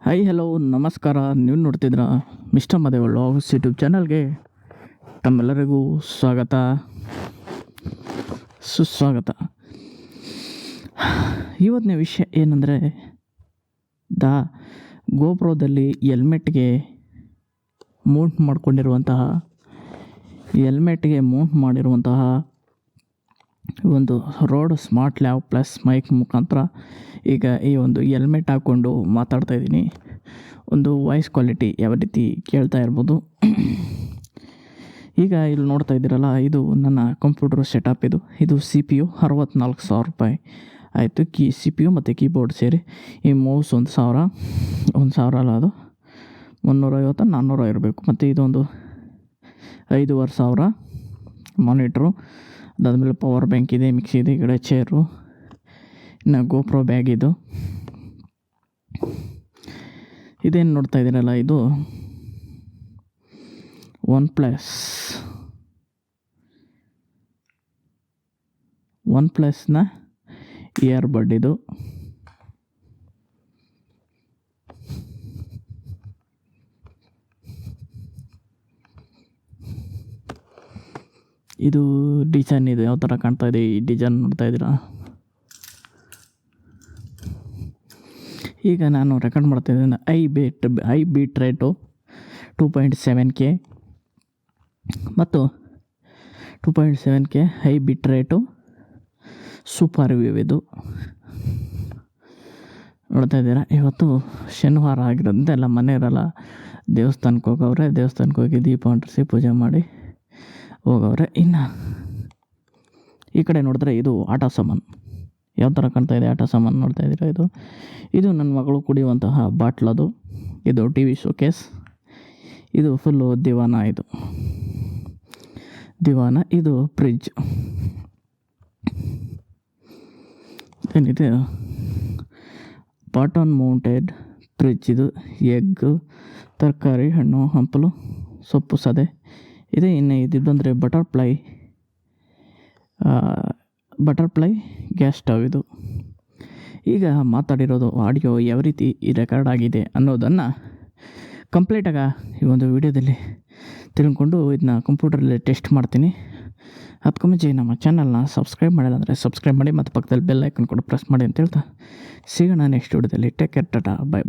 Hi hello ನಮಸ್ಕಾರ. ನೀವು ನೋಡ್ತಿದ್ರ mister Madev vlogs YouTube ಚಾನಲ್ಗೆ ತಮ್ಮೆಲ್ಲರಿಗೂ ಸುಸ್ವಾಗತ. ಇವತ್ತಿನ ವಿಷಯ ಏನಂದರೆ, ಗೋಪ್ರೋದಲ್ಲಿ ಹೆಲ್ಮೆಟ್ಗೆ ಮೌಂಟ್ ಮಾಡಿರುವಂತಹ ಒಂದು Rode SmartLav plus mic ಮುಖಾಂತರ ಈಗ ಈ ಒಂದು ಹೆಲ್ಮೆಟ್ ಹಾಕ್ಕೊಂಡು ಮಾತಾಡ್ತಾ ಇದ್ದೀನಿ. ಒಂದು ವಾಯ್ಸ್ ಕ್ವಾಲಿಟಿ ಯಾವ ರೀತಿ ಕೇಳ್ತಾ ಇರ್ಬೋದು. ಈಗ ಇಲ್ಲಿ ನೋಡ್ತಾ ಇದ್ದೀರಲ್ಲ, ಇದು ನನ್ನ ಕಂಪ್ಯೂಟರ್ ಸೆಟಪ್. ಇದು CPU 64,000 ರೂಪಾಯಿ ಆಯಿತು. CPU ಮತ್ತು ಕೀಬೋರ್ಡ್ ಸೇರಿ. ಈ ಮೌಸ್ 1,000 ಅಲ್ಲ, ಅದು 350-400 ಇರಬೇಕು. ಮತ್ತು ಇದೊಂದು 5,500 ಮಾನಿಟ್ರು. ಅದಾದಮೇಲೆ ಪವರ್ ಬ್ಯಾಂಕ್ ಇದೆ, ಮಿಕ್ಸಿ ಇದೆ, ಈ ಕಡೆ ಚೇರು, ಇನ್ನು ಗೋಪ್ರೋ ಬ್ಯಾಗ್. ಇದೇನು ನೋಡ್ತಾ ಇದ್ದೀರಲ್ಲ, ಇದು ಒನ್ ಪ್ಲಸ್ನ ಇಯರ್ಬಡ್. ಇದು ಡಿಸೈನ್ ಯಾವ ಥರ ಕಾಣ್ತಾ ಇದೆ, ಈ ಡಿಸೈನ್ ನೋಡ್ತಾ ಇದ್ದೀರಾ. ಈಗ ನಾನು ರೆಕಾರ್ಡ್ ಮಾಡ್ತಾ ಇದ್ದೀನಿ ಐ ಬೀಟ್ ರೇಟು 2.7K ಮತ್ತು 2.7K ಹೈ ಬಿಟ್ ರೇಟು ಸೂಪರ್ ವ್ಯೂ. ಇದು ನೋಡ್ತಾ ಇದ್ದೀರಾ. ಇವತ್ತು ಶನಿವಾರ ಆಗಿರೋದ್ರಿಂದ ಎಲ್ಲ ಮನೆಯವರೆಲ್ಲ ದೇವಸ್ಥಾನಕ್ಕೆ ಹೋಗವ್ರೆ. ದೇವಸ್ಥಾನಕ್ಕೆ ಹೋಗಿ ದೀಪ ಅಂಟಿಸಿ ಪೂಜೆ ಮಾಡಿ ಹೋಗವ್ರೆ. ಇನ್ನು ಈ ಕಡೆ ನೋಡಿದ್ರೆ ಇದು ಆಟ ಸಾಮಾನು ಯಾವ ಥರ ಕಾಣ್ತಾ ಇದೆ. ಆಟ ಸಾಮಾನು ನೋಡ್ತಾ ಇದ್ದೀರಾ. ಇದು ನನ್ನ ಮಗಳು ಕುಡಿಯುವಂತಹ ಬಾಟ್ಲದು. ಇದು TV ಶೋಕೇಸ್. ಇದು ಫುಲ್ಲು ದಿವಾನ. ಇದು ಫ್ರಿಜ್ ಏನಿದೆ, ಬಾಟನ್ ಮೌಂಟೆಡ್ ಫ್ರಿಜ್. ಇದು ಎಗ್, ತರಕಾರಿ, ಹಣ್ಣು ಹಂಪಲು, ಸೊಪ್ಪು ಸದೆ ಇದೆ. ಇನ್ನು ಇದಂದರೆ ಬಟರ್ಫ್ಲೈ ಗ್ಯಾಸ್ ಸ್ಟವ್. ಈಗ ಮಾತಾಡಿರೋದು ಆಡಿಯೋ ಯಾವ ರೀತಿ ರೆಕಾರ್ಡ್ ಆಗಿದೆ ಅನ್ನೋದನ್ನು ಕಂಪ್ಲೀಟಾಗಿ ಈ ಒಂದು ವಿಡಿಯೋದಲ್ಲಿ ತಿಳ್ಕೊಂಡು ಇದನ್ನ ಕಂಪ್ಯೂಟರಲ್ಲಿ ಟೆಸ್ಟ್ ಮಾಡ್ತೀನಿ. ಅದಕ್ಕೂ ಮುಂಚೆ ನಮ್ಮ ಚಾನಲ್ನ ಸಬ್ಸ್ಕ್ರೈಬ್ ಮಾಡಿಲ್ಲ ಅಂದರೆ ಸಬ್ಸ್ಕ್ರೈಬ್ ಮಾಡಿ ಮತ್ತು ಪಕ್ಕದಲ್ಲಿ ಬೆಲ್ ಐಕನ್ ಕೂಡ ಪ್ರೆಸ್ ಮಾಡಿ ಅಂತ ಹೇಳ್ತಾ ಸಿಗೋಣ ನೆಕ್ಸ್ಟ್ ವಿಡಿಯೋದಲ್ಲಿ. ಟೇಕ್ ಕೇರ್, ಟಾಟಾ, ಬಾಯ್.